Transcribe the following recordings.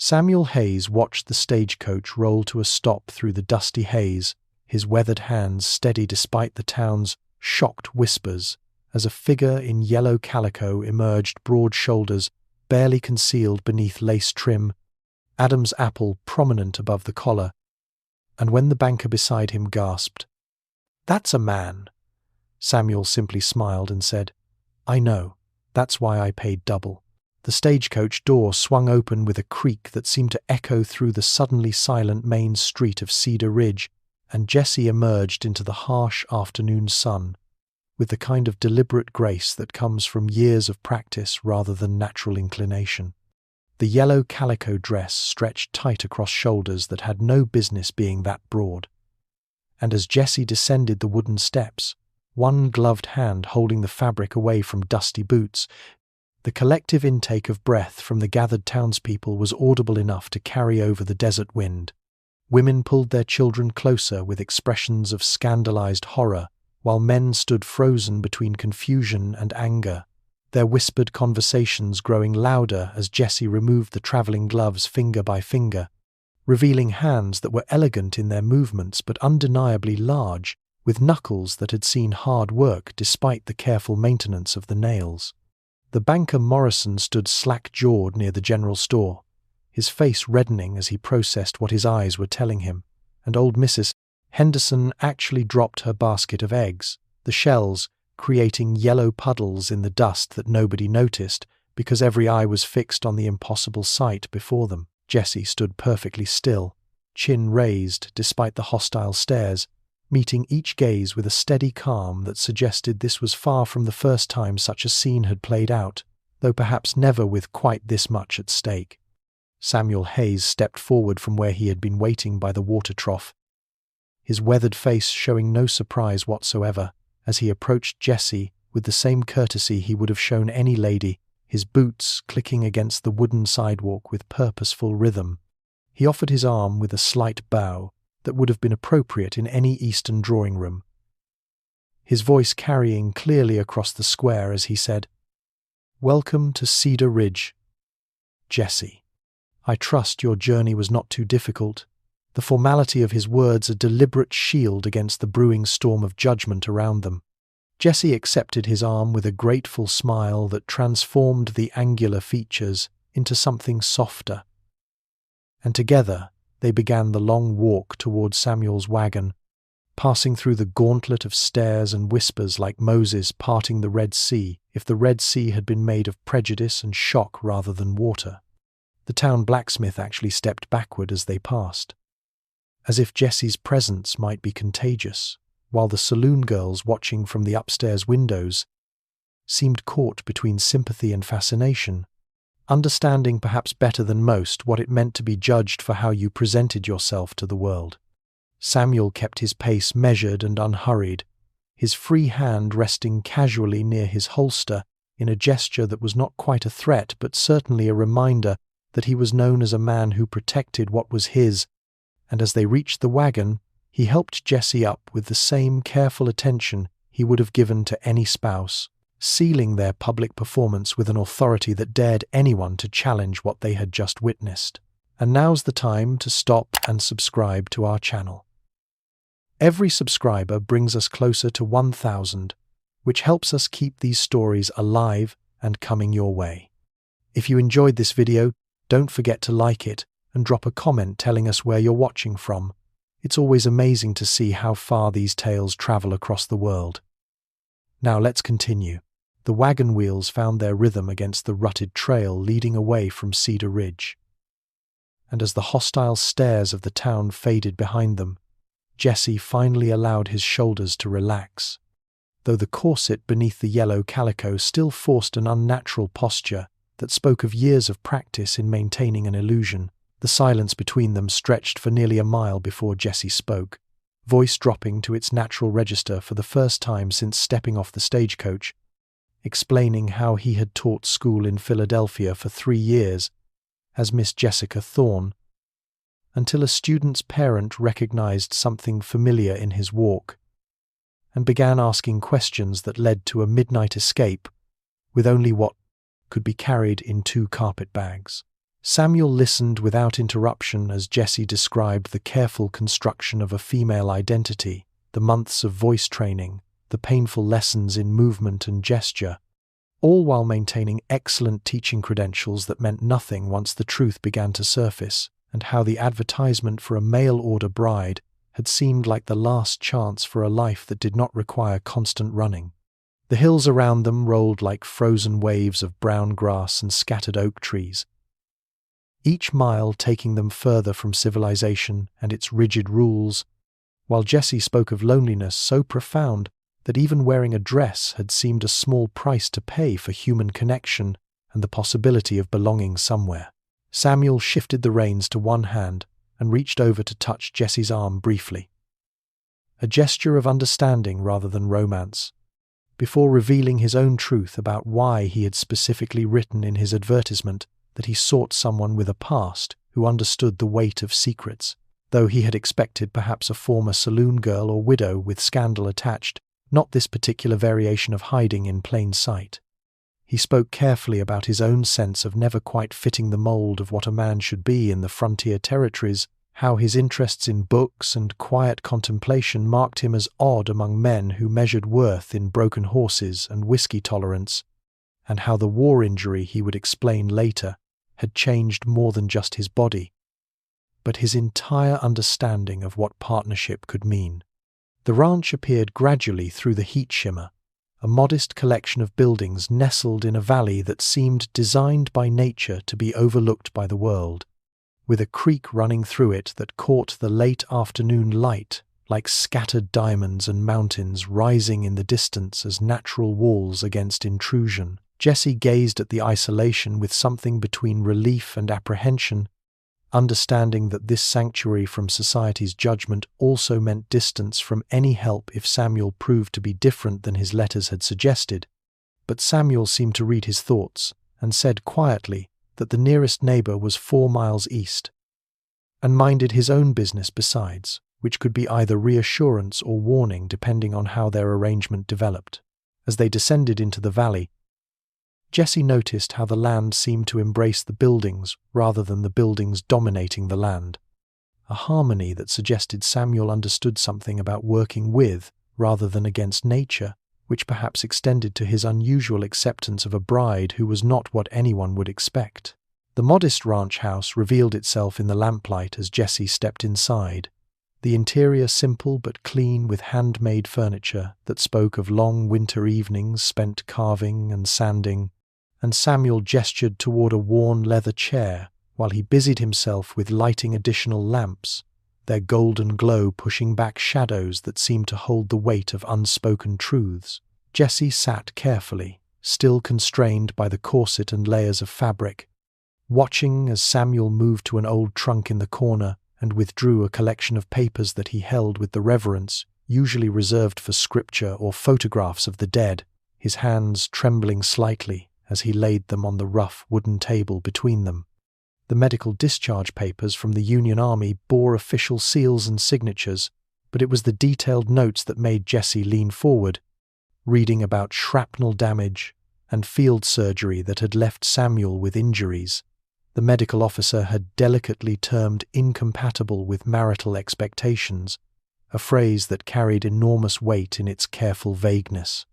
Samuel Hayes watched the stagecoach roll to a stop through the dusty haze, his weathered hands steady despite the town's shocked whispers, as a figure in yellow calico emerged, broad shoulders barely concealed beneath lace trim, Adam's apple prominent above the collar, and when the banker beside him gasped, "That's a man," Samuel simply smiled and said, "I know, that's why I paid double." The stagecoach door swung open with a creak that seemed to echo through the suddenly silent main street of Cedar Ridge, and Jesse emerged into the harsh afternoon sun, with the kind of deliberate grace that comes from years of practice rather than natural inclination. The yellow calico dress stretched tight across shoulders that had no business being that broad. And as Jesse descended the wooden steps, one gloved hand holding the fabric away from dusty boots, the collective intake of breath from the gathered townspeople was audible enough to carry over the desert wind. Women pulled their children closer with expressions of scandalized horror, while men stood frozen between confusion and anger, their whispered conversations growing louder as Jesse removed the traveling gloves finger by finger, revealing hands that were elegant in their movements but undeniably large, with knuckles that had seen hard work despite the careful maintenance of the nails. The banker Morrison stood slack-jawed near the general store, his face reddening as he processed what his eyes were telling him, and old Mrs. Henderson actually dropped her basket of eggs, the shells creating yellow puddles in the dust that nobody noticed because every eye was fixed on the impossible sight before them. Jesse stood perfectly still, chin raised despite the hostile stares, meeting each gaze with a steady calm that suggested this was far from the first time such a scene had played out, though perhaps never with quite this much at stake. Samuel Hayes stepped forward from where he had been waiting by the water trough, his weathered face showing no surprise whatsoever, as he approached Jesse with the same courtesy he would have shown any lady, his boots clicking against the wooden sidewalk with purposeful rhythm. He offered his arm with a slight bow that would have been appropriate in any Eastern drawing room, his voice carrying clearly across the square as he said, "Welcome to Cedar Ridge, Jesse. I trust your journey was not too difficult," the formality of his words a deliberate shield against the brewing storm of judgment around them. Jesse accepted his arm with a grateful smile that transformed the angular features into something softer, and together they began the long walk toward Samuel's wagon, passing through the gauntlet of stares and whispers like Moses parting the Red Sea if the Red Sea had been made of prejudice and shock rather than water. The town blacksmith actually stepped backward as they passed, as if Jesse's presence might be contagious, while the saloon girls watching from the upstairs windows seemed caught between sympathy and fascination, understanding perhaps better than most what it meant to be judged for how you presented yourself to the world. Samuel kept his pace measured and unhurried, his free hand resting casually near his holster in a gesture that was not quite a threat but certainly a reminder that he was known as a man who protected what was his, and as they reached the wagon, he helped Jesse up with the same careful attention he would have given to any spouse, sealing their public performance with an authority that dared anyone to challenge what they had just witnessed. And now's the time to stop and subscribe to our channel. Every subscriber brings us closer to 1,000, which helps us keep these stories alive and coming your way. If you enjoyed this video, don't forget to like it and drop a comment telling us where you're watching from. It's always amazing to see how far these tales travel across the world. Now let's continue. The wagon wheels found their rhythm against the rutted trail leading away from Cedar Ridge. And as the hostile stares of the town faded behind them, Jesse finally allowed his shoulders to relax, though the corset beneath the yellow calico still forced an unnatural posture that spoke of years of practice in maintaining an illusion. The silence between them stretched for nearly a mile before Jesse spoke, voice dropping to its natural register for the first time since stepping off the stagecoach, explaining how he had taught school in Philadelphia for 3 years as Miss Jessica Thorne, until a student's parent recognized something familiar in his walk and began asking questions that led to a midnight escape with only what could be carried in 2 carpet bags. Samuel listened without interruption as Jesse described the careful construction of a female identity, the months of voice training, the painful lessons in movement and gesture, all while maintaining excellent teaching credentials that meant nothing once the truth began to surface, and how the advertisement for a mail-order bride had seemed like the last chance for a life that did not require constant running. The hills around them rolled like frozen waves of brown grass and scattered oak trees, each mile taking them further from civilization and its rigid rules, while Jesse spoke of loneliness so profound that even wearing a dress had seemed a small price to pay for human connection and the possibility of belonging somewhere. Samuel shifted the reins to one hand and reached over to touch Jesse's arm briefly, a gesture of understanding rather than romance, before revealing his own truth about why he had specifically written in his advertisement that he sought someone with a past who understood the weight of secrets, though he had expected perhaps a former saloon girl or widow with scandal attached, not this particular variation of hiding in plain sight. He spoke carefully about his own sense of never quite fitting the mold of what a man should be in the frontier territories, how his interests in books and quiet contemplation marked him as odd among men who measured worth in broken horses and whiskey tolerance, and how the war injury, he would explain later, had changed more than just his body, but his entire understanding of what partnership could mean. The ranch appeared gradually through the heat shimmer, a modest collection of buildings nestled in a valley that seemed designed by nature to be overlooked by the world, with a creek running through it that caught the late afternoon light like scattered diamonds and mountains rising in the distance as natural walls against intrusion. Jesse gazed at the isolation with something between relief and apprehension, understanding that this sanctuary from society's judgment also meant distance from any help if Samuel proved to be different than his letters had suggested. But Samuel seemed to read his thoughts and said quietly that the nearest neighbor was 4 miles east, and minded his own business besides, which could be either reassurance or warning depending on how their arrangement developed. As they descended into the valley, Jesse noticed how the land seemed to embrace the buildings rather than the buildings dominating the land, a harmony that suggested Samuel understood something about working with rather than against nature, which perhaps extended to his unusual acceptance of a bride who was not what anyone would expect. The modest ranch house revealed itself in the lamplight as Jesse stepped inside, the interior simple but clean with handmade furniture that spoke of long winter evenings spent carving and sanding, and Samuel gestured toward a worn leather chair while he busied himself with lighting additional lamps, their golden glow pushing back shadows that seemed to hold the weight of unspoken truths. Jesse sat carefully, still constrained by the corset and layers of fabric, watching as Samuel moved to an old trunk in the corner and withdrew a collection of papers that he held with the reverence usually reserved for scripture or photographs of the dead, his hands trembling slightly as he laid them on the rough wooden table between them. The medical discharge papers from the Union Army bore official seals and signatures, but it was the detailed notes that made Jesse lean forward, reading about shrapnel damage and field surgery that had left Samuel with injuries the medical officer had delicately termed incompatible with marital expectations, a phrase that carried enormous weight in its careful vagueness.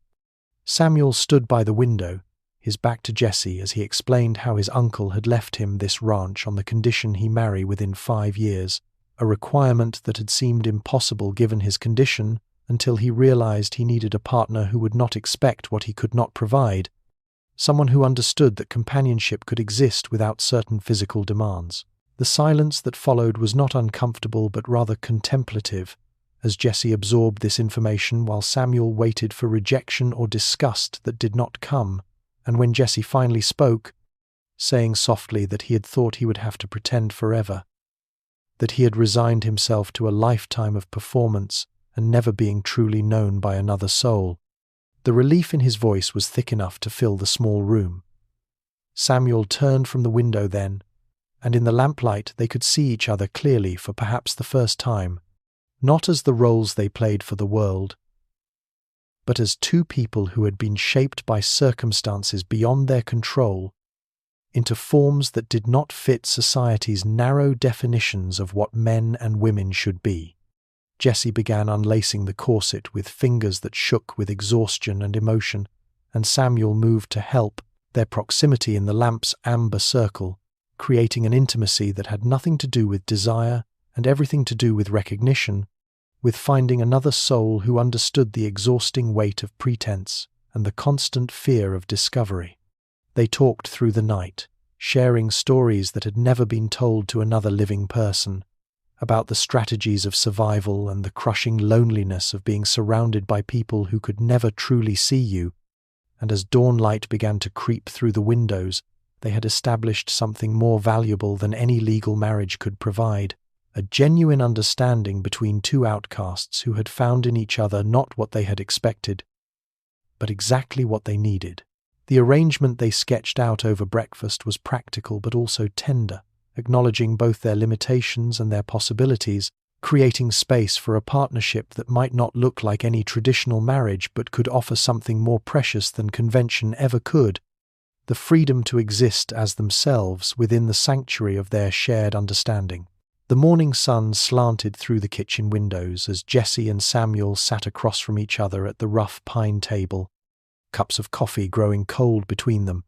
Samuel stood by the window, his back to Jesse as he explained how his uncle had left him this ranch on the condition he marry within 5 years, a requirement that had seemed impossible given his condition until he realized he needed a partner who would not expect what he could not provide, someone who understood that companionship could exist without certain physical demands. The silence that followed was not uncomfortable but rather contemplative, as Jesse absorbed this information while Samuel waited for rejection or disgust that did not come, and when Jesse finally spoke, saying softly that he had thought he would have to pretend forever, that he had resigned himself to a lifetime of performance and never being truly known by another soul. The relief in his voice was thick enough to fill the small room. Samuel turned from the window then, and in the lamplight they could see each other clearly for perhaps the first time, not as the roles they played for the world, but as two people who had been shaped by circumstances beyond their control into forms that did not fit society's narrow definitions of what men and women should be. Jessie began unlacing the corset with fingers that shook with exhaustion and emotion, and Samuel moved to help, their proximity in the lamp's amber circle, creating an intimacy that had nothing to do with desire and everything to do with recognition, with finding another soul who understood the exhausting weight of pretense and the constant fear of discovery. They talked through the night, sharing stories that had never been told to another living person, about the strategies of survival and the crushing loneliness of being surrounded by people who could never truly see you. And as dawn light began to creep through the windows, they had established something more valuable than any legal marriage could provide, a genuine understanding between two outcasts who had found in each other not what they had expected, but exactly what they needed. The arrangement they sketched out over breakfast was practical but also tender, acknowledging both their limitations and their possibilities, creating space for a partnership that might not look like any traditional marriage but could offer something more precious than convention ever could: the freedom to exist as themselves within the sanctuary of their shared understanding. The morning sun slanted through the kitchen windows as Jessie and Samuel sat across from each other at the rough pine table, cups of coffee growing cold between them,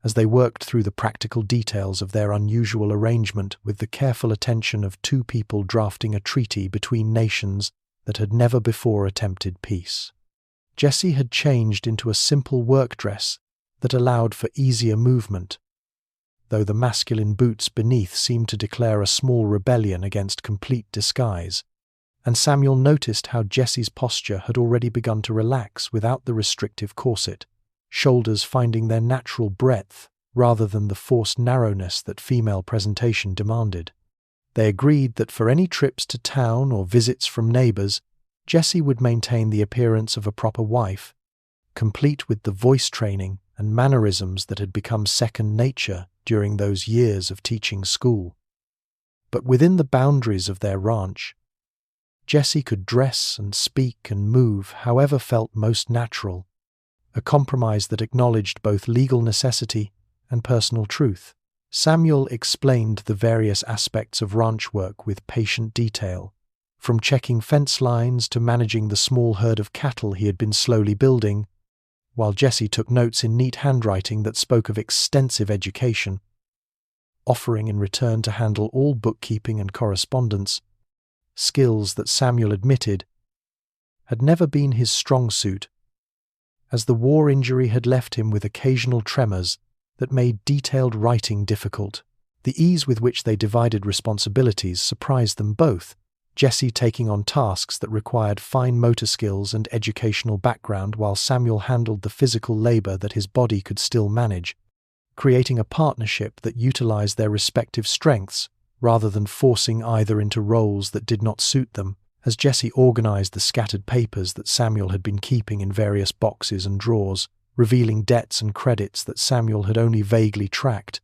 as they worked through the practical details of their unusual arrangement with the careful attention of two people drafting a treaty between nations that had never before attempted peace. Jessie had changed into a simple work dress that allowed for easier movement, though the masculine boots beneath seemed to declare a small rebellion against complete disguise, and Samuel noticed how Jessie's posture had already begun to relax without the restrictive corset, shoulders finding their natural breadth rather than the forced narrowness that female presentation demanded. They agreed that for any trips to town or visits from neighbours, Jessie would maintain the appearance of a proper wife, complete with the voice training and mannerisms that had become second nature during those years of teaching school. But within the boundaries of their ranch, Jessie could dress and speak and move however felt most natural, a compromise that acknowledged both legal necessity and personal truth. Samuel explained the various aspects of ranch work with patient detail, from checking fence lines to managing the small herd of cattle he had been slowly building, while Jessie took notes in neat handwriting that spoke of extensive education, offering in return to handle all bookkeeping and correspondence, skills that Samuel admitted had never been his strong suit, as the war injury had left him with occasional tremors that made detailed writing difficult. The ease with which they divided responsibilities surprised them both, Jessie taking on tasks that required fine motor skills and educational background while Samuel handled the physical labor that his body could still manage, creating a partnership that utilized their respective strengths rather than forcing either into roles that did not suit them. As Jessie organized the scattered papers that Samuel had been keeping in various boxes and drawers, revealing debts and credits that Samuel had only vaguely tracked,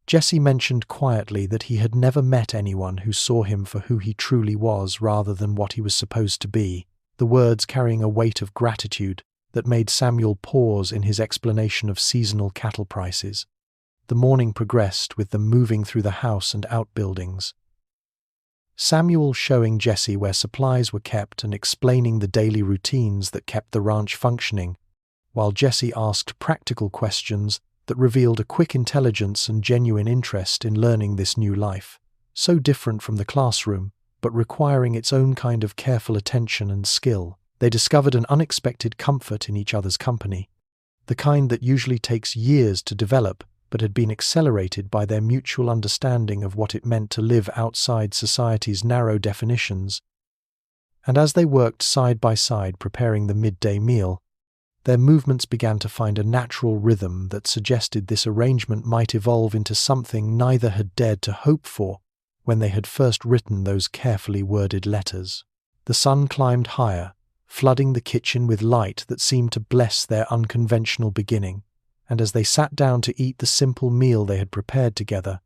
Jessie mentioned quietly that he had never met anyone who saw him for who he truly was rather than what he was supposed to be, the words carrying a weight of gratitude that made Samuel pause in his explanation of seasonal cattle prices. The morning progressed with them moving through the house and outbuildings, Samuel showing Jessie where supplies were kept and explaining the daily routines that kept the ranch functioning, while Jessie asked practical questions that revealed a quick intelligence and genuine interest in learning this new life, so different from the classroom, but requiring its own kind of careful attention and skill. They discovered an unexpected comfort in each other's company, the kind that usually takes years to develop, but had been accelerated by their mutual understanding of what it meant to live outside society's narrow definitions. And as they worked side by side preparing the midday meal, their movements began to find a natural rhythm that suggested this arrangement might evolve into something neither had dared to hope for when they had first written those carefully worded letters. The sun climbed higher, flooding the kitchen with light that seemed to bless their unconventional beginning, and as they sat down to eat the simple meal they had prepared together,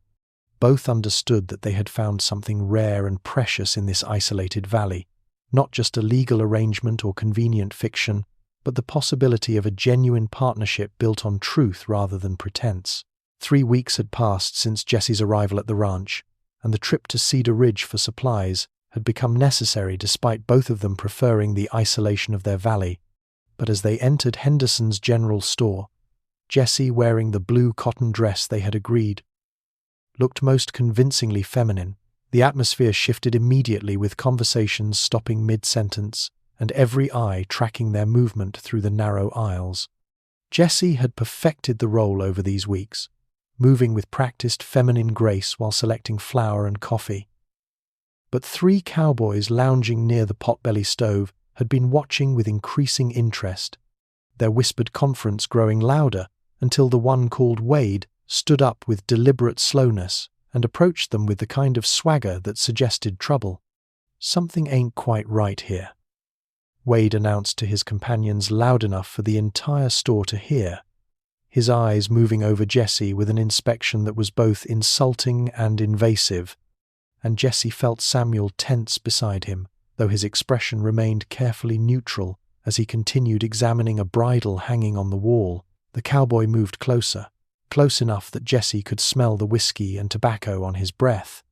both understood that they had found something rare and precious in this isolated valley, not just a legal arrangement or convenient fiction, but the possibility of a genuine partnership built on truth rather than pretense. 3 weeks had passed since Jesse's arrival at the ranch, and the trip to Cedar Ridge for supplies had become necessary despite both of them preferring the isolation of their valley. But as they entered Henderson's general store, Jesse, wearing the blue cotton dress they had agreed, looked most convincingly feminine. The atmosphere shifted immediately, with conversations stopping mid-sentence and every eye tracking their movement through the narrow aisles. Jesse had perfected the role over these weeks, moving with practiced feminine grace while selecting flour and coffee. But 3 cowboys lounging near the potbelly stove had been watching with increasing interest, their whispered conference growing louder until the one called Wade stood up with deliberate slowness and approached them with the kind of swagger that suggested trouble. "Something ain't quite right here," Wade announced to his companions loud enough for the entire store to hear, his eyes moving over Jesse with an inspection that was both insulting and invasive, and Jesse felt Samuel tense beside him, though his expression remained carefully neutral as he continued examining a bridle hanging on the wall. The cowboy moved closer, close enough that Jesse could smell the whiskey and tobacco on his breath,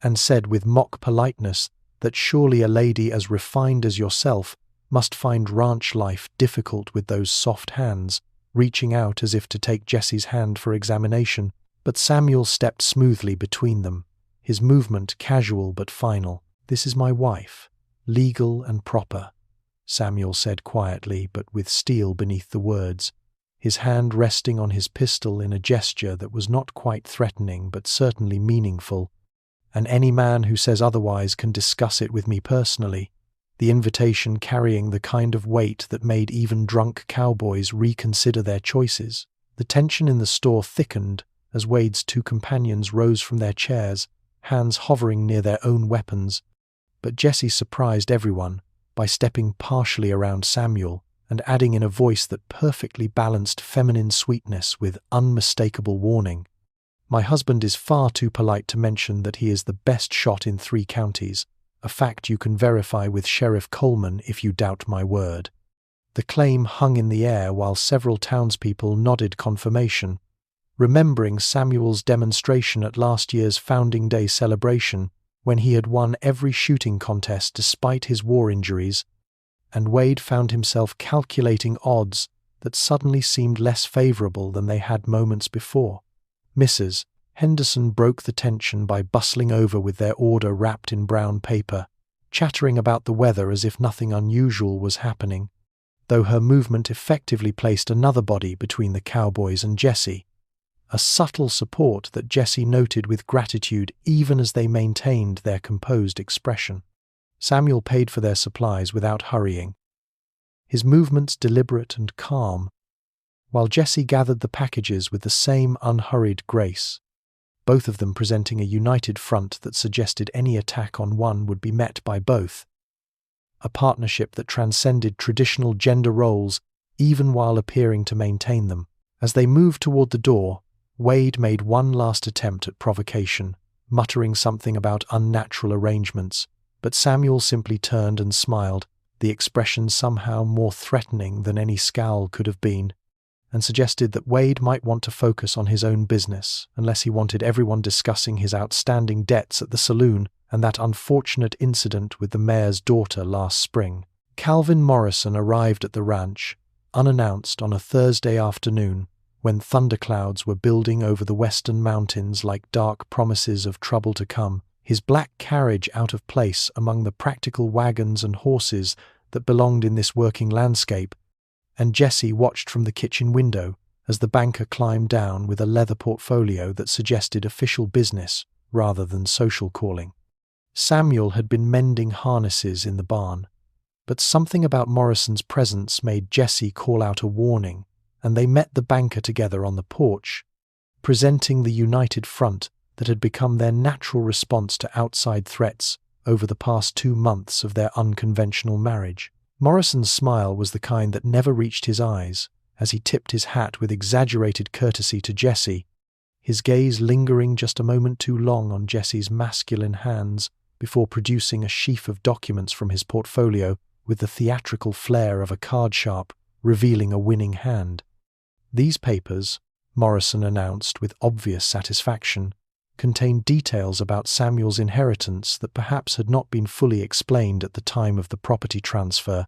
and said with mock politeness that surely a lady as refined as yourself must find ranch life difficult with those soft hands, reaching out as if to take Jesse's hand for examination. But Samuel stepped smoothly between them, his movement casual but final. "This is my wife, legal and proper," Samuel said quietly but with steel beneath the words, his hand resting on his pistol in a gesture that was not quite threatening but certainly meaningful. "And any man who says otherwise can discuss it with me personally," the invitation carrying the kind of weight that made even drunk cowboys reconsider their choices. The tension in the store thickened as Wade's 2 companions rose from their chairs, hands hovering near their own weapons. But Jesse surprised everyone by stepping partially around Samuel and adding in a voice that perfectly balanced feminine sweetness with unmistakable warning, "My husband is far too polite to mention that he is the best shot in 3 counties, a fact you can verify with Sheriff Coleman if you doubt my word." The claim hung in the air while several townspeople nodded confirmation, remembering Samuel's demonstration at last year's Founding Day celebration when he had won every shooting contest despite his war injuries, and Wade found himself calculating odds that suddenly seemed less favorable than they had moments before. Mrs. Henderson broke the tension by bustling over with their order wrapped in brown paper, chattering about the weather as if nothing unusual was happening, though her movement effectively placed another body between the cowboys and Jesse, a subtle support that Jesse noted with gratitude even as they maintained their composed expression. Samuel paid for their supplies without hurrying, his movements deliberate and calm, while Jesse gathered the packages with the same unhurried grace, both of them presenting a united front that suggested any attack on one would be met by both, a partnership that transcended traditional gender roles even while appearing to maintain them. As they moved toward the door, Wade made one last attempt at provocation, muttering something about unnatural arrangements, but Samuel simply turned and smiled, the expression somehow more threatening than any scowl could have been, and suggested that Wade might want to focus on his own business unless he wanted everyone discussing his outstanding debts at the saloon and that unfortunate incident with the mayor's daughter last spring. Calvin Morrison arrived at the ranch, unannounced on a Thursday afternoon, when thunderclouds were building over the western mountains like dark promises of trouble to come, his black carriage out of place among the practical wagons and horses that belonged in this working landscape, and Jesse watched from the kitchen window as the banker climbed down with a leather portfolio that suggested official business rather than social calling. Samuel had been mending harnesses in the barn, but something about Morrison's presence made Jesse call out a warning, and they met the banker together on the porch, presenting the united front that had become their natural response to outside threats over the past 2 months of their unconventional marriage. Morrison's smile was the kind that never reached his eyes as he tipped his hat with exaggerated courtesy to Jesse, his gaze lingering just a moment too long on Jesse's masculine hands before producing a sheaf of documents from his portfolio with the theatrical flair of a card sharp revealing a winning hand. These papers, Morrison announced with obvious satisfaction, contained details about Samuel's inheritance that perhaps had not been fully explained at the time of the property transfer,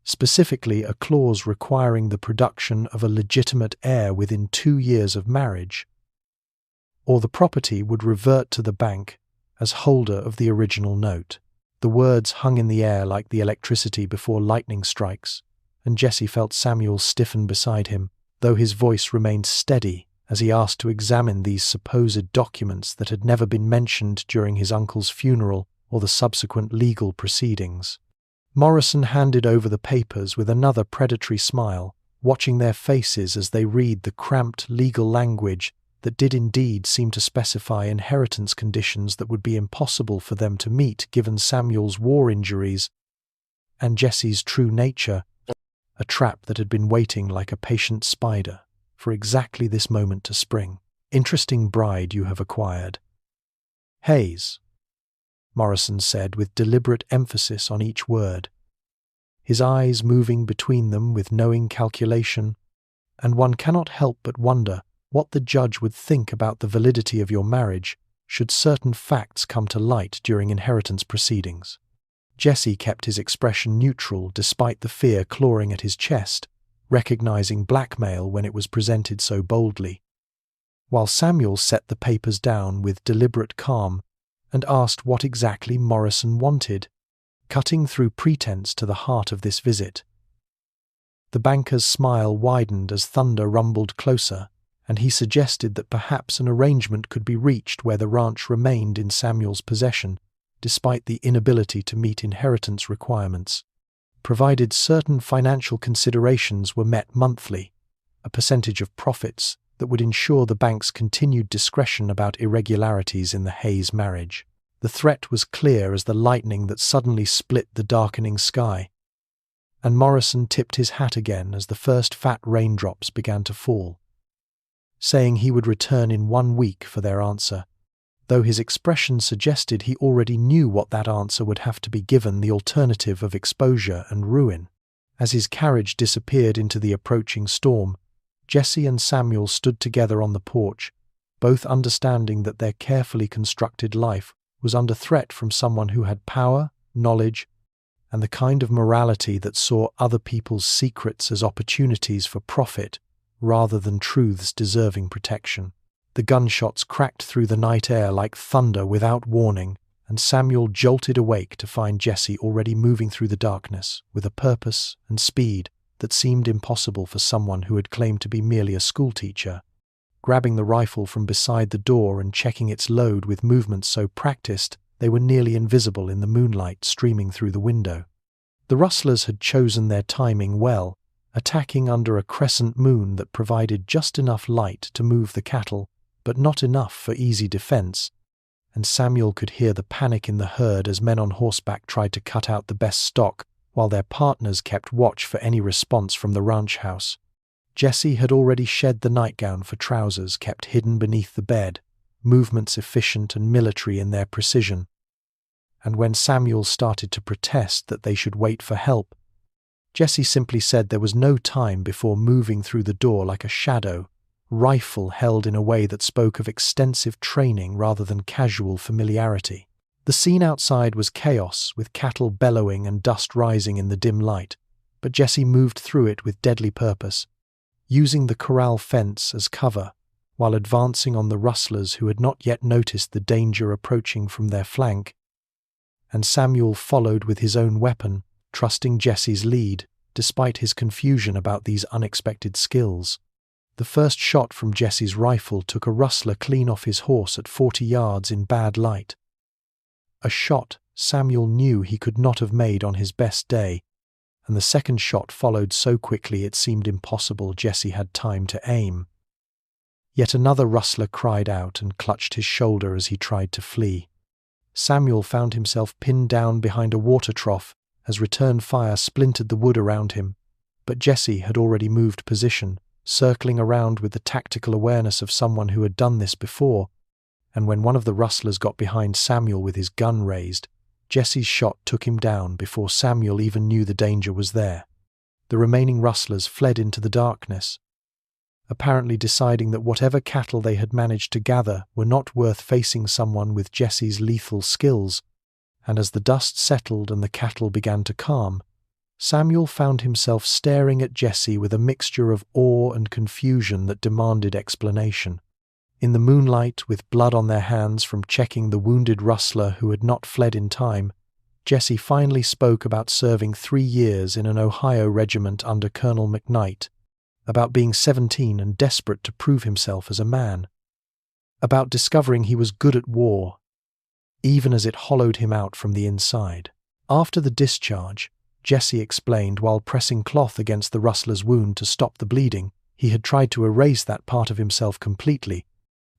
specifically a clause requiring the production of a legitimate heir within 2 years of marriage, or the property would revert to the bank as holder of the original note. The words hung in the air like the electricity before lightning strikes, and Jesse felt Samuel stiffen beside him, though his voice remained steady as he asked to examine these supposed documents that had never been mentioned during his uncle's funeral or the subsequent legal proceedings. Morrison handed over the papers with another predatory smile, watching their faces as they read the cramped legal language that did indeed seem to specify inheritance conditions that would be impossible for them to meet given Samuel's war injuries and Jesse's true nature, a trap that had been waiting like a patient spider for exactly this moment to spring. Interesting bride you have acquired. Hayes, Morrison said with deliberate emphasis on each word, his eyes moving between them with knowing calculation, and one cannot help but wonder what the judge would think about the validity of your marriage should certain facts come to light during inheritance proceedings. Jesse kept his expression neutral despite the fear clawing at his chest, recognizing blackmail when it was presented so boldly, while Samuel set the papers down with deliberate calm and asked what exactly Morrison wanted, cutting through pretense to the heart of this visit. The banker's smile widened as thunder rumbled closer, and he suggested that perhaps an arrangement could be reached where the ranch remained in Samuel's possession, despite the inability to meet inheritance requirements, provided certain financial considerations were met monthly, a percentage of profits that would ensure the bank's continued discretion about irregularities in the Hayes marriage. The threat was clear as the lightning that suddenly split the darkening sky, and Morrison tipped his hat again as the first fat raindrops began to fall, saying he would return in 1 week for their answer, though his expression suggested he already knew what that answer would have to be given the alternative of exposure and ruin. As his carriage disappeared into the approaching storm, Jesse and Samuel stood together on the porch, both understanding that their carefully constructed life was under threat from someone who had power, knowledge, and the kind of morality that saw other people's secrets as opportunities for profit rather than truths deserving protection. The gunshots cracked through the night air like thunder without warning, and Samuel jolted awake to find Jesse already moving through the darkness with a purpose and speed that seemed impossible for someone who had claimed to be merely a schoolteacher. Grabbing the rifle from beside the door and checking its load with movements so practiced they were nearly invisible in the moonlight streaming through the window. The rustlers had chosen their timing well, attacking under a crescent moon that provided just enough light to move the cattle, but not enough for easy defense, and Samuel could hear the panic in the herd as men on horseback tried to cut out the best stock, while their partners kept watch for any response from the ranch house. Jesse had already shed the nightgown for trousers kept hidden beneath the bed, movements efficient and military in their precision. And when Samuel started to protest that they should wait for help, Jesse simply said there was no time before moving through the door like a shadow, rifle held in a way that spoke of extensive training rather than casual familiarity. The scene outside was chaos, with cattle bellowing and dust rising in the dim light, but Jesse moved through it with deadly purpose, using the corral fence as cover, while advancing on the rustlers who had not yet noticed the danger approaching from their flank, and Samuel followed with his own weapon, trusting Jesse's lead, despite his confusion about these unexpected skills. The first shot from Jesse's rifle took a rustler clean off his horse at 40 yards in bad light. A shot Samuel knew he could not have made on his best day, and the second shot followed so quickly it seemed impossible Jesse had time to aim. Yet another rustler cried out and clutched his shoulder as he tried to flee. Samuel found himself pinned down behind a water trough as return fire splintered the wood around him, but Jesse had already moved position, circling around with the tactical awareness of someone who had done this before, and when one of the rustlers got behind Samuel with his gun raised, Jesse's shot took him down before Samuel even knew the danger was there. The remaining rustlers fled into the darkness, apparently deciding that whatever cattle they had managed to gather were not worth facing someone with Jesse's lethal skills. And as the dust settled and the cattle began to calm, Samuel found himself staring at Jesse with a mixture of awe and confusion that demanded explanation. In the moonlight, with blood on their hands from checking the wounded rustler who had not fled in time, Jesse finally spoke about serving 3 years in an Ohio regiment under Colonel McKnight, about being 17 and desperate to prove himself as a man, about discovering he was good at war, even as it hollowed him out from the inside. After the discharge, Jesse explained while pressing cloth against the rustler's wound to stop the bleeding, he had tried to erase that part of himself completely,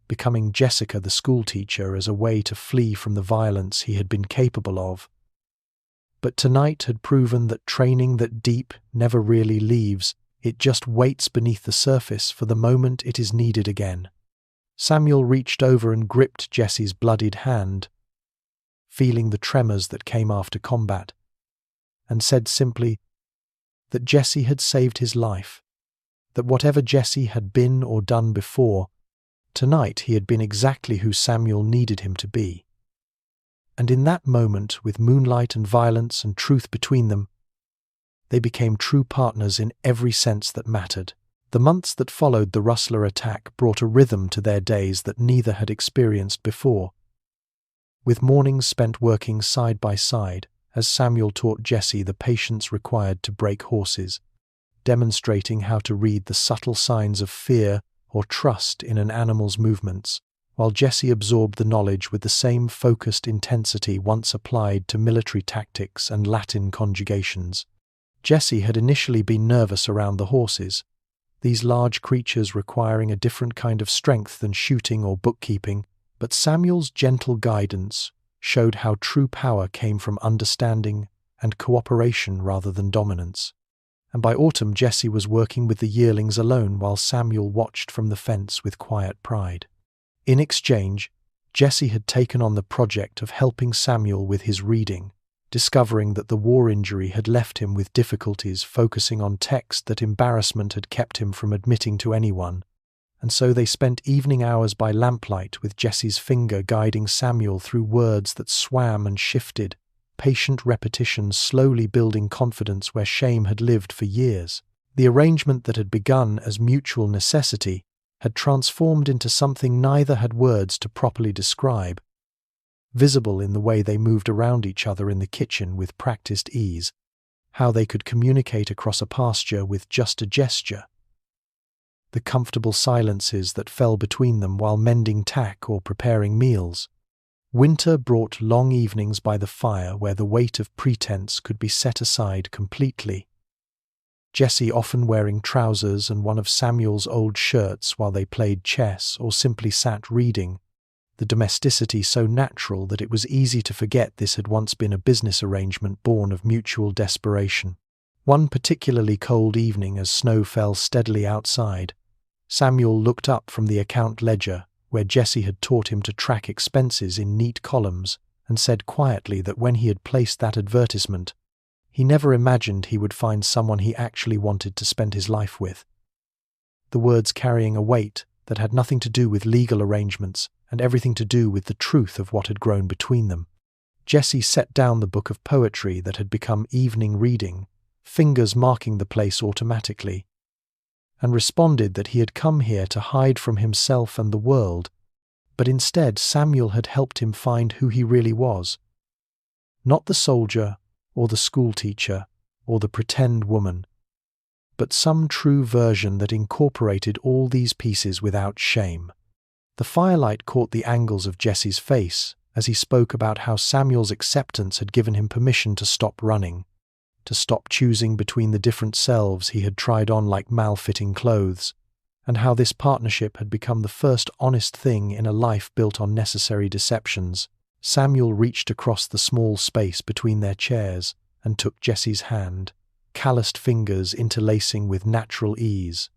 becoming Jessica the schoolteacher as a way to flee from the violence he had been capable of. But tonight had proven that training that deep never really leaves, it just waits beneath the surface for the moment it is needed again. Samuel reached over and gripped Jesse's bloodied hand, feeling the tremors that came after combat, and said simply that Jesse had saved his life, that whatever Jesse had been or done before, tonight he had been exactly who Samuel needed him to be. And in that moment, with moonlight and violence and truth between them, they became true partners in every sense that mattered. The months that followed the rustler attack brought a rhythm to their days that neither had experienced before, with mornings spent working side by side, as Samuel taught Jesse the patience required to break horses, demonstrating how to read the subtle signs of fear or trust in an animal's movements, while Jesse absorbed the knowledge with the same focused intensity once applied to military tactics and Latin conjugations. Jesse had initially been nervous around the horses, these large creatures requiring a different kind of strength than shooting or bookkeeping, but Samuel's gentle guidance showed how true power came from understanding and cooperation rather than dominance. And by autumn, Jesse was working with the yearlings alone while Samuel watched from the fence with quiet pride. In exchange, Jesse had taken on the project of helping Samuel with his reading, discovering that the war injury had left him with difficulties focusing on text that embarrassment had kept him from admitting to anyone, and so they spent evening hours by lamplight with Jesse's finger guiding Samuel through words that swam and shifted, patient repetition slowly building confidence where shame had lived for years. The arrangement that had begun as mutual necessity had transformed into something neither had words to properly describe, visible in the way they moved around each other in the kitchen with practiced ease, how they could communicate across a pasture with just a gesture, the comfortable silences that fell between them while mending tack or preparing meals. Winter brought long evenings by the fire where the weight of pretense could be set aside completely. Jesse often wearing trousers and one of Samuel's old shirts while they played chess or simply sat reading, the domesticity so natural that it was easy to forget this had once been a business arrangement born of mutual desperation. One particularly cold evening as snow fell steadily outside, Samuel looked up from the account ledger where Jesse had taught him to track expenses in neat columns and said quietly that when he had placed that advertisement, he never imagined he would find someone he actually wanted to spend his life with. The words carrying a weight that had nothing to do with legal arrangements and everything to do with the truth of what had grown between them. Jesse set down the book of poetry that had become evening reading, fingers marking the place automatically, and responded that he had come here to hide from himself and the world, but instead Samuel had helped him find who he really was. Not the soldier, or the schoolteacher, or the pretend woman, but some true version that incorporated all these pieces without shame. The firelight caught the angles of Jesse's face as he spoke about how Samuel's acceptance had given him permission to stop running, to stop choosing between the different selves he had tried on like mal-fitting clothes, and how this partnership had become the first honest thing in a life built on necessary deceptions. Samuel reached across the small space between their chairs and took Jesse's hand, calloused fingers interlacing with natural ease,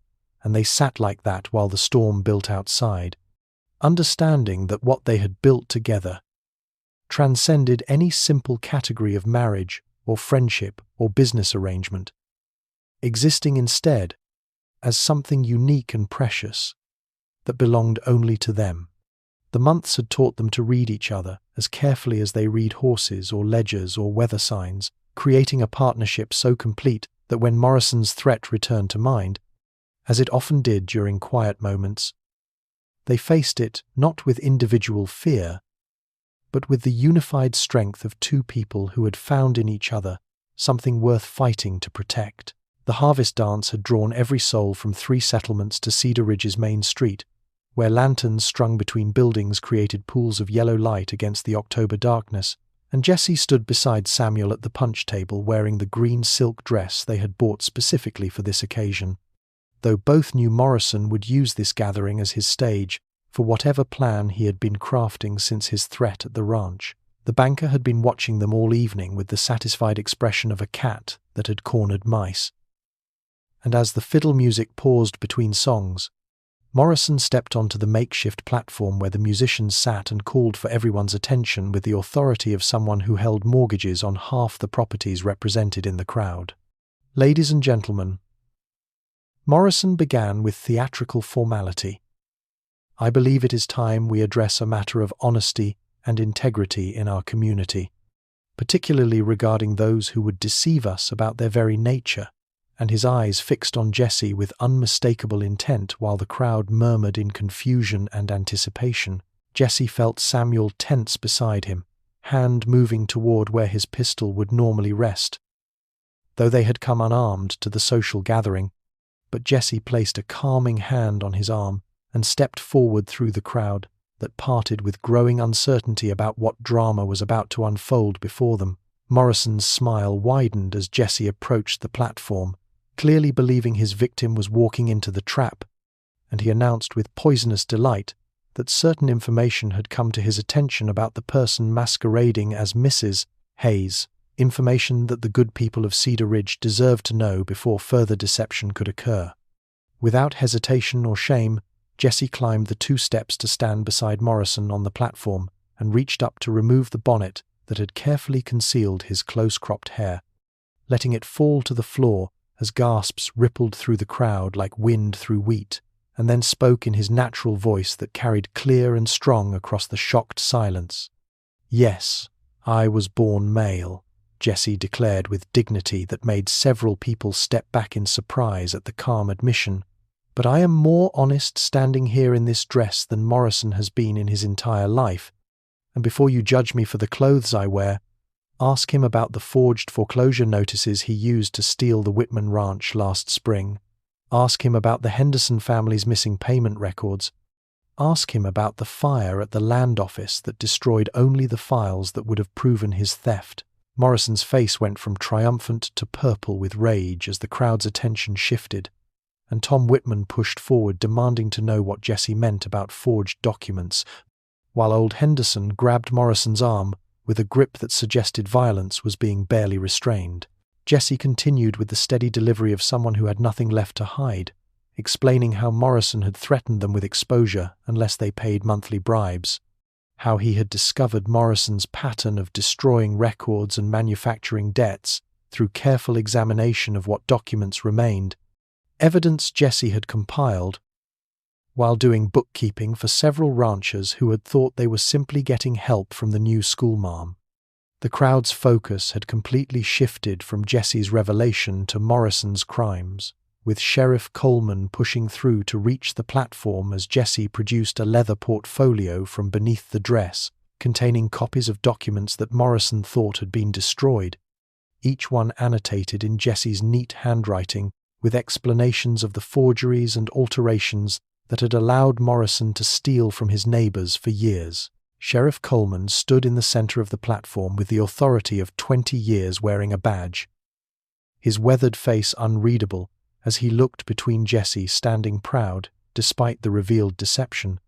and they sat like that while the storm built outside, understanding that what they had built together transcended any simple category of marriage or friendship or business arrangement, existing instead as something unique and precious that belonged only to them. The months had taught them to read each other as carefully as they read horses or ledgers or weather signs, creating a partnership so complete that when Morrison's threat returned to mind, as it often did during quiet moments, they faced it not with individual fear, but with the unified strength of two people who had found in each other something worth fighting to protect. The harvest dance had drawn every soul from 3 settlements to Cedar Ridge's main street, where lanterns strung between buildings created pools of yellow light against the October darkness, and Jesse stood beside Samuel at the punch table wearing the green silk dress they had bought specifically for this occasion. Though both knew Morrison would use this gathering as his stage for whatever plan he had been crafting since his threat at the ranch, the banker had been watching them all evening with the satisfied expression of a cat that had cornered mice. And as the fiddle music paused between songs, Morrison stepped onto the makeshift platform where the musicians sat and called for everyone's attention with the authority of someone who held mortgages on half the properties represented in the crowd. Ladies and gentlemen, Morrison began with theatrical formality. I believe it is time we address a matter of honesty and integrity in our community, particularly regarding those who would deceive us about their very nature. And his eyes fixed on Jesse with unmistakable intent while the crowd murmured in confusion and anticipation. Jesse felt Samuel tense beside him, hand moving toward where his pistol would normally rest. Though they had come unarmed to the social gathering, but Jesse placed a calming hand on his arm and stepped forward through the crowd that parted with growing uncertainty about what drama was about to unfold before them. Morrison's smile widened as Jesse approached the platform, clearly believing his victim was walking into the trap, and he announced with poisonous delight that certain information had come to his attention about the person masquerading as Mrs. Hayes, information that the good people of Cedar Ridge deserved to know before further deception could occur. Without hesitation or shame, Jesse climbed the 2 steps to stand beside Morrison on the platform and reached up to remove the bonnet that had carefully concealed his close-cropped hair, letting it fall to the floor as gasps rippled through the crowd like wind through wheat, and then spoke in his natural voice that carried clear and strong across the shocked silence. "Yes, I was born male," Jesse declared with dignity that made several people step back in surprise at the calm admission. "But I am more honest standing here in this dress than Morrison has been in his entire life, and before you judge me for the clothes I wear, ask him about the forged foreclosure notices he used to steal the Whitman Ranch last spring. Ask him about the Henderson family's missing payment records. Ask him about the fire at the land office that destroyed only the files that would have proven his theft." Morrison's face went from triumphant to purple with rage as the crowd's attention shifted, and Tom Whitman pushed forward demanding to know what Jesse meant about forged documents, while old Henderson grabbed Morrison's arm with a grip that suggested violence was being barely restrained. Jesse continued with the steady delivery of someone who had nothing left to hide, explaining how Morrison had threatened them with exposure unless they paid monthly bribes, how he had discovered Morrison's pattern of destroying records and manufacturing debts through careful examination of what documents remained, evidence Jesse had compiled while doing bookkeeping for several ranchers who had thought they were simply getting help from the new schoolmarm. The crowd's focus had completely shifted from Jesse's revelation to Morrison's crimes, with Sheriff Coleman pushing through to reach the platform as Jesse produced a leather portfolio from beneath the dress, containing copies of documents that Morrison thought had been destroyed, each one annotated in Jesse's neat handwriting with explanations of the forgeries and alterations that had allowed Morrison to steal from his neighbors for years. Sheriff Coleman stood in the center of the platform with the authority of 20 years wearing a badge, his weathered face unreadable as he looked between Jesse standing proud despite the revealed deception,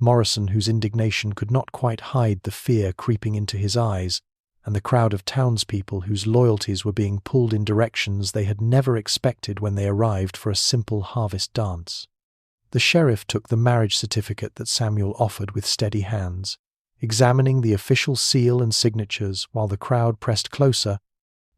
Morrison whose indignation could not quite hide the fear creeping into his eyes, and the crowd of townspeople whose loyalties were being pulled in directions they had never expected when they arrived for a simple harvest dance. The sheriff took the marriage certificate that Samuel offered with steady hands, examining the official seal and signatures while the crowd pressed closer,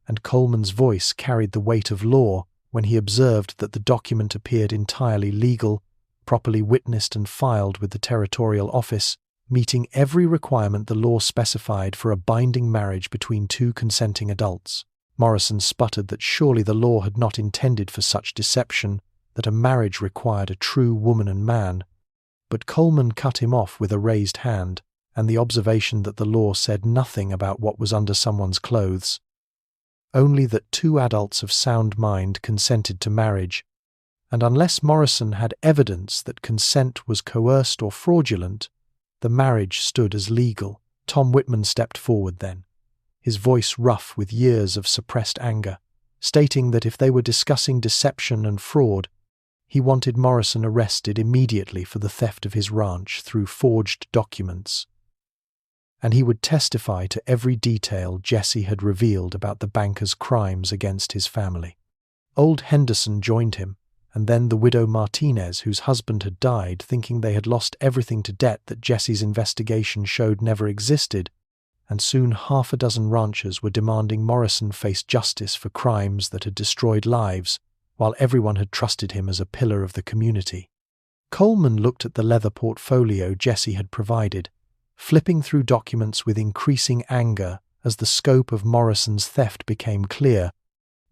and Coleman's voice carried the weight of law when he observed that the document appeared entirely legal, properly witnessed and filed with the territorial office, meeting every requirement the law specified for a binding marriage between two consenting adults. Morrison sputtered that surely the law had not intended for such deception, that a marriage required a true woman and man. But Coleman cut him off with a raised hand, and the observation that the law said nothing about what was under someone's clothes, only that two adults of sound mind consented to marriage, and unless Morrison had evidence that consent was coerced or fraudulent, the marriage stood as legal. Tom Whitman stepped forward then, his voice rough with years of suppressed anger, stating that if they were discussing deception and fraud, he wanted Morrison arrested immediately for the theft of his ranch through forged documents, and he would testify to every detail Jesse had revealed about the banker's crimes against his family. Old Henderson joined him, and then the widow Martinez, whose husband had died, thinking they had lost everything to debt that Jesse's investigation showed never existed, and soon half a dozen ranchers were demanding Morrison face justice for crimes that had destroyed lives, while everyone had trusted him as a pillar of the community. Coleman looked at the leather portfolio Jesse had provided, flipping through documents with increasing anger as the scope of Morrison's theft became clear,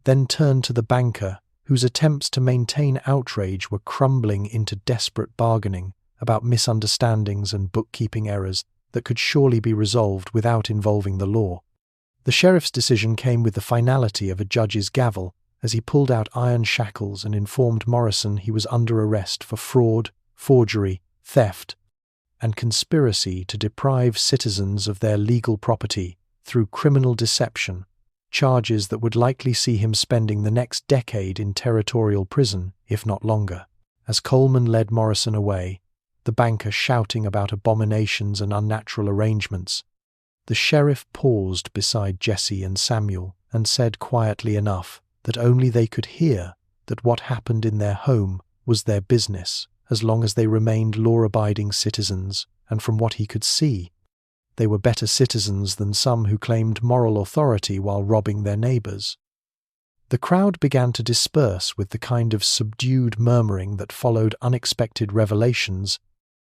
then turned to the banker, whose attempts to maintain outrage were crumbling into desperate bargaining about misunderstandings and bookkeeping errors that could surely be resolved without involving the law. The sheriff's decision came with the finality of a judge's gavel as he pulled out iron shackles and informed Morrison he was under arrest for fraud, forgery, theft, and conspiracy to deprive citizens of their legal property through criminal deception, charges that would likely see him spending the next decade in territorial prison, if not longer. As Coleman led Morrison away, the banker shouting about abominations and unnatural arrangements, the sheriff paused beside Jesse and Samuel and said quietly enough that only they could hear that what happened in their home was their business, as long as they remained law-abiding citizens, and from what he could see, they were better citizens than some who claimed moral authority while robbing their neighbors. The crowd began to disperse with the kind of subdued murmuring that followed unexpected revelations,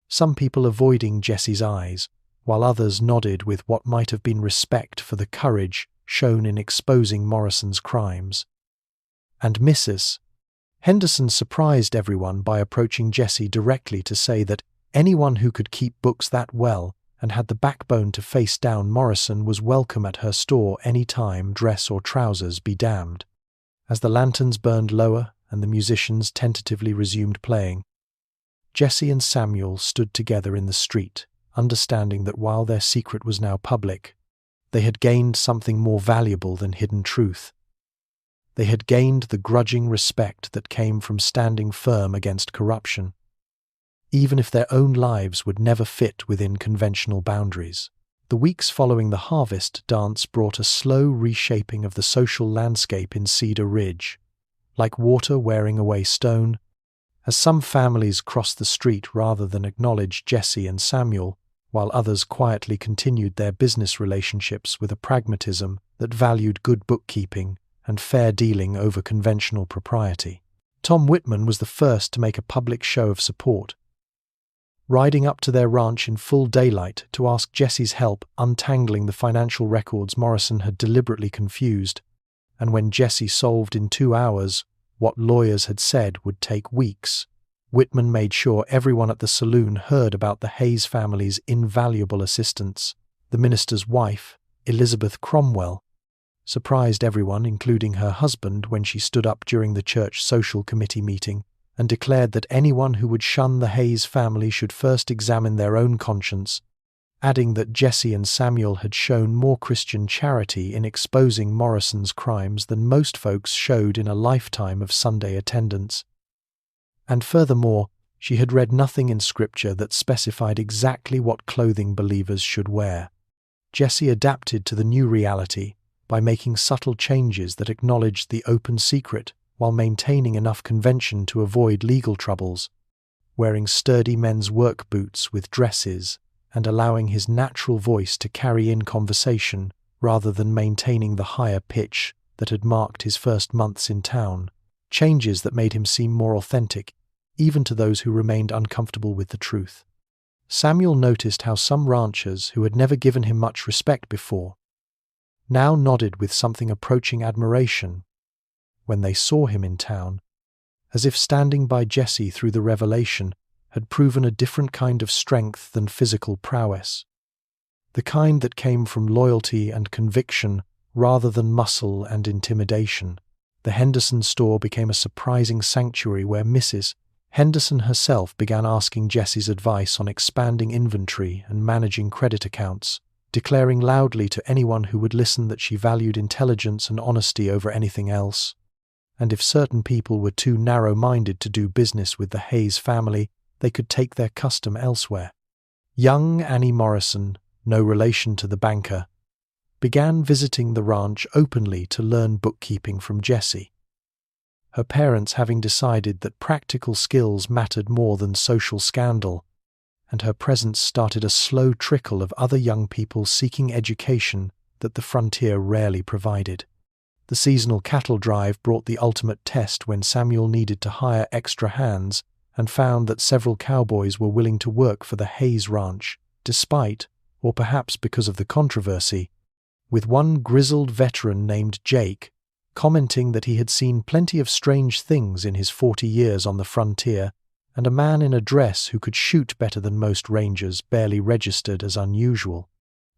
some people avoiding Jesse's eyes, while others nodded with what might have been respect for the courage shown in exposing Morrison's crimes. And Mrs. Henderson surprised everyone by approaching Jesse directly to say that anyone who could keep books that well and had the backbone to face down Morrison was welcome at her store any time, dress or trousers be damned. As the lanterns burned lower and the musicians tentatively resumed playing, Jesse and Samuel stood together in the street, understanding that while their secret was now public, they had gained something more valuable than hidden truth. They had gained the grudging respect that came from standing firm against corruption, even if their own lives would never fit within conventional boundaries. The weeks following the harvest dance brought a slow reshaping of the social landscape in Cedar Ridge, like water wearing away stone, as some families crossed the street rather than acknowledge Jesse and Samuel, while others quietly continued their business relationships with a pragmatism that valued good bookkeeping and fair dealing over conventional propriety. Tom Whitman was the first to make a public show of support, riding up to their ranch in full daylight to ask Jesse's help untangling the financial records Morrison had deliberately confused, and when Jesse solved in 2 hours what lawyers had said would take weeks, Whitman made sure everyone at the saloon heard about the Hayes family's invaluable assistance. The minister's wife, Elizabeth Cromwell, surprised everyone, including her husband, when she stood up during the church social committee meeting and declared that anyone who would shun the Hayes family should first examine their own conscience, adding that Jesse and Samuel had shown more Christian charity in exposing Morrison's crimes than most folks showed in a lifetime of Sunday attendance. And furthermore, she had read nothing in Scripture that specified exactly what clothing believers should wear. Jesse adapted to the new reality by making subtle changes that acknowledged the open secret while maintaining enough convention to avoid legal troubles, wearing sturdy men's work boots with dresses and allowing his natural voice to carry in conversation rather than maintaining the higher pitch that had marked his first months in town. changes that made him seem more authentic, even to those who remained uncomfortable with the truth. Samuel noticed how some ranchers, who had never given him much respect before, now nodded with something approaching admiration when they saw him in town, as if standing by Jesse through the revelation had proven a different kind of strength than physical prowess, the kind that came from loyalty and conviction rather than muscle and intimidation. The Henderson store became a surprising sanctuary where Mrs. Henderson herself began asking Jesse's advice on expanding inventory and managing credit accounts, declaring loudly to anyone who would listen that she valued intelligence and honesty over anything else. And if certain people were too narrow-minded to do business with the Hayes family, they could take their custom elsewhere. Young Annie Morrison, no relation to the banker, began visiting the ranch openly to learn bookkeeping from Jesse, her parents having decided that practical skills mattered more than social scandal, and her presence started a slow trickle of other young people seeking education that the frontier rarely provided. The seasonal cattle drive brought the ultimate test when Samuel needed to hire extra hands and found that several cowboys were willing to work for the Hayes Ranch, despite, or perhaps because of the controversy, with one grizzled veteran named Jake commenting that he had seen plenty of strange things in his 40 years on the frontier, and a man in a dress who could shoot better than most rangers barely registered as unusual.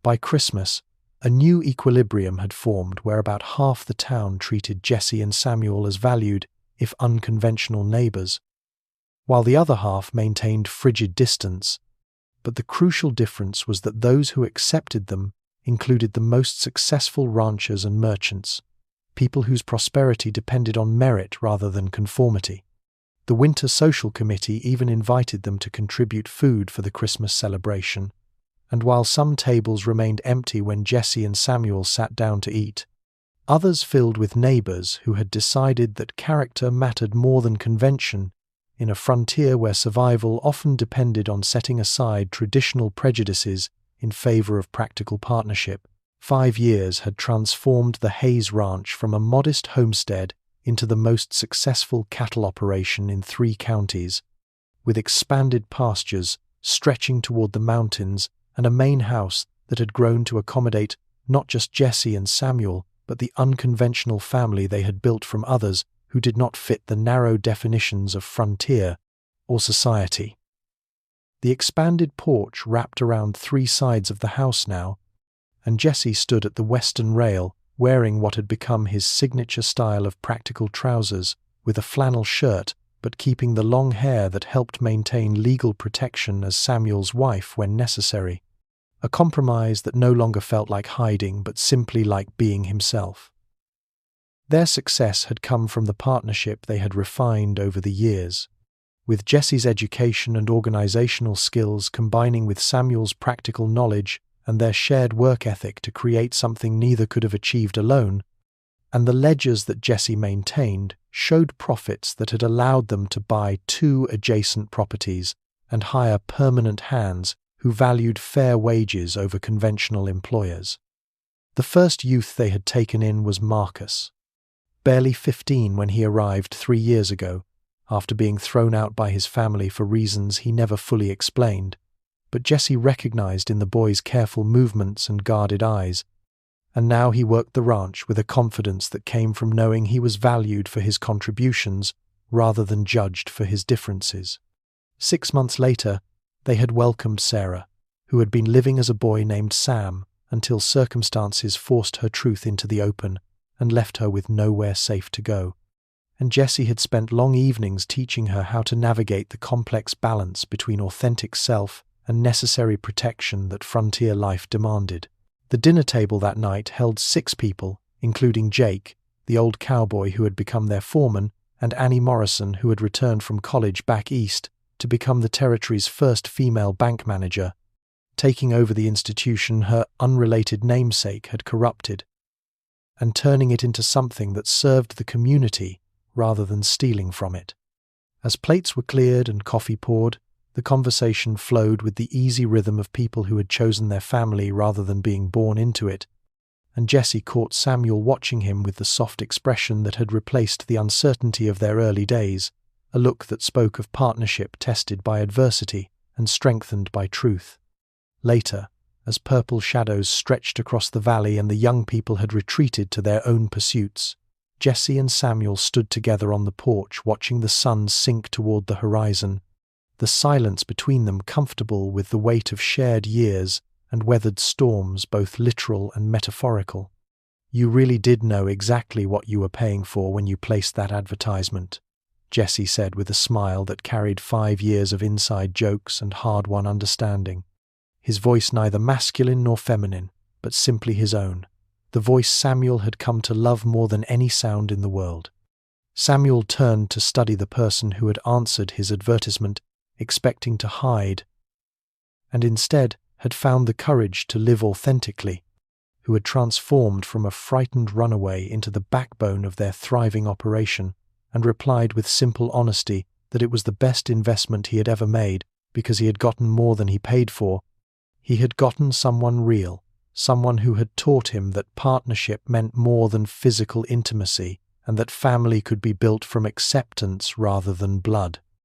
By Christmas, a new equilibrium had formed where about half the town treated Jesse and Samuel as valued, if unconventional neighbors, while the other half maintained frigid distance. But the crucial difference was that those who accepted them included the most successful ranchers and merchants, people whose prosperity depended on merit rather than conformity. The Winter Social Committee even invited them to contribute food for the Christmas celebration, and while some tables remained empty when Jesse and Samuel sat down to eat, others filled with neighbors who had decided that character mattered more than convention in a frontier where survival often depended on setting aside traditional prejudices in favor of practical partnership. 5 years had transformed the Hayes Ranch from a modest homestead into the most successful cattle operation in 3 counties, with expanded pastures stretching toward the mountains and a main house that had grown to accommodate not just Jesse and Samuel, but the unconventional family they had built from others who did not fit the narrow definitions of frontier or society. The expanded porch wrapped around 3 sides of the house now, and Jesse stood at the western rail, wearing what had become his signature style of practical trousers, with a flannel shirt, but keeping the long hair that helped maintain legal protection as Samuel's wife when necessary. A compromise that no longer felt like hiding, but simply like being himself. Their success had come from the partnership they had refined over the years, with Jesse's education and organizational skills combining with Samuel's practical knowledge and their shared work ethic to create something neither could have achieved alone, and the ledgers that Jesse maintained showed profits that had allowed them to buy 2 adjacent properties and hire permanent hands who valued fair wages over conventional employers. The first youth they had taken in was Marcus, barely 15 when he arrived 3 years ago, after being thrown out by his family for reasons he never fully explained, but Jesse recognized in the boy's careful movements and guarded eyes, and now he worked the ranch with a confidence that came from knowing he was valued for his contributions rather than judged for his differences. 6 months later, they had welcomed Sarah, who had been living as a boy named Sam until circumstances forced her truth into the open and left her with nowhere safe to go. And Jesse had spent long evenings teaching her how to navigate the complex balance between authentic self and necessary protection that frontier life demanded. The dinner table that night held 6 people, including Jake, the old cowboy who had become their foreman, and Annie Morrison, who had returned from college back east to become the territory's first female bank manager, taking over the institution her unrelated namesake had corrupted, and turning it into something that served the community rather than stealing from it. As plates were cleared and coffee poured, the conversation flowed with the easy rhythm of people who had chosen their family rather than being born into it, and Jesse caught Samuel watching him with the soft expression that had replaced the uncertainty of their early days, a look that spoke of partnership tested by adversity and strengthened by truth. Later, as purple shadows stretched across the valley and the young people had retreated to their own pursuits, Jesse and Samuel stood together on the porch watching the sun sink toward the horizon, the silence between them comfortable with the weight of shared years and weathered storms, both literal and metaphorical. "You really did know exactly what you were paying for when you placed that advertisement," Jesse said with a smile that carried 5 years of inside jokes and hard-won understanding. His voice neither masculine nor feminine, but simply his own, the voice Samuel had come to love more than any sound in the world. Samuel turned to study the person who had answered his advertisement, expecting to hide, and instead had found the courage to live authentically, who had transformed from a frightened runaway into the backbone of their thriving operation, and replied with simple honesty that it was the best investment he had ever made because he had gotten more than he paid for. He had gotten someone real, someone who had taught him that partnership meant more than physical intimacy and that family could be built from acceptance rather than blood.